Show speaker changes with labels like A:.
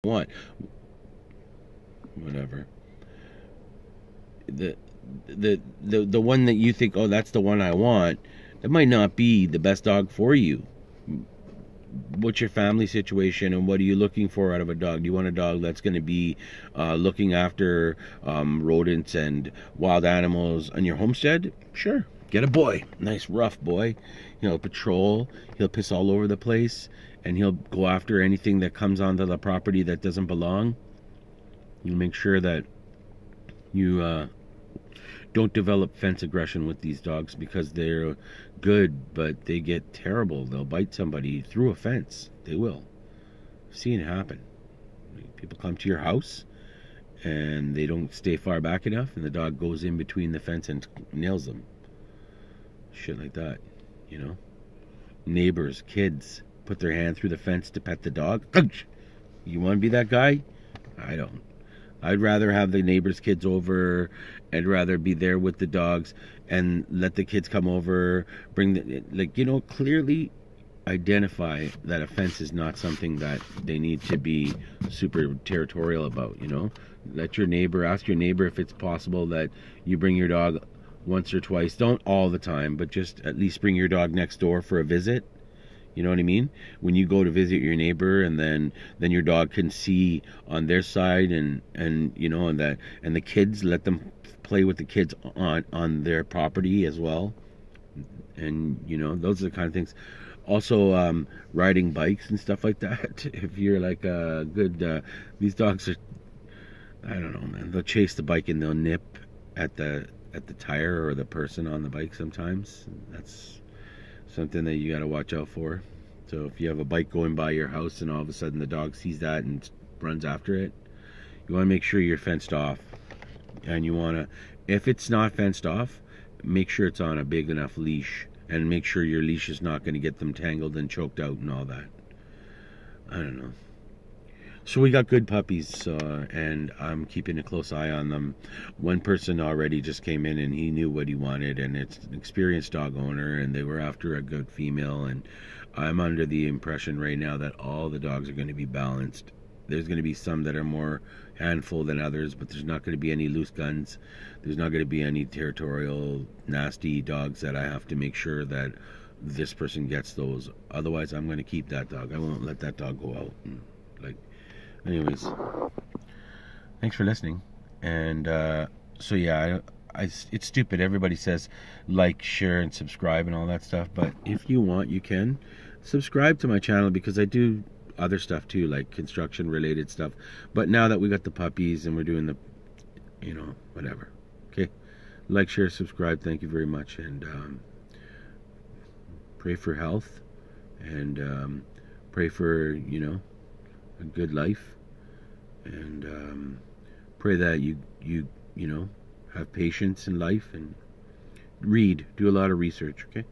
A: want. Whatever. The the one that you think, oh, that's the one I want, that might not be the best dog for you. What's your family situation, and what are you looking for out of a dog? Do you want a dog that's going to be looking after rodents and wild animals on your homestead? Sure, get a boy, nice rough boy. He'll patrol, he'll piss all over the place, and he'll go after anything that comes onto the property that doesn't belong. You make sure that you don't develop fence aggression with these dogs, because they're good, but they get terrible. They'll bite somebody through a fence. They will. I've seen it happen. People come to your house and they don't stay far back enough, and the dog goes in between the fence and nails them. Shit like that, you know. Neighbors, kids put their hand through the fence to pet the dog. Ouch! You want to be that guy? I don't. I'd rather have the neighbors' kids over. I'd rather be there with the dogs and let the kids come over, bring the, like, you know, clearly identify that a fence is not something that they need to be super territorial about, you know. Let your neighbor, ask your neighbor if it's possible that you bring your dog once or twice. Don't all the time, but just at least bring your dog next door for a visit. You know what I mean? When you go to visit your neighbor, and then your dog can see on their side, and you know, and the kids, let them play with the kids on their property as well. And you know, those are the kind of things. Also, riding bikes and stuff like that. If you're like a good, these dogs are, I don't know, man. They'll chase the bike and they'll nip at the tire or the person on the bike sometimes. That's something that you got to watch out for. So if you have a bike going by your house and all of a sudden the dog sees that and runs after it, you want to make sure you're fenced off. And you want to, if it's not fenced off, make sure it's on a big enough leash, and make sure your leash is not going to get them tangled and choked out and all that. I don't know. So we got good puppies, and I'm keeping a close eye on them. One person already just came in and he knew what he wanted, and it's an experienced dog owner, and they were after a good female. And I'm under the impression right now that all the dogs are going to be balanced. There's going to be some that are more handful than others, but there's not going to be any loose guns. There's not going to be any territorial, nasty dogs that I have to make sure that this person gets those. Otherwise, I'm going to keep that dog. I won't let that dog go out. And, like, anyways, thanks for listening. And so yeah, it's stupid. Everybody says like, share, and subscribe and all that stuff, but if you want, you can subscribe to my channel, because I do other stuff too, like construction related stuff. But now that we got the puppies and we're doing the, you know, whatever. Okay, like, share, subscribe. Thank you very much. And pray for health, and pray for, you know, a good life, and pray that you know, have patience in life, and do a lot of research. Okay.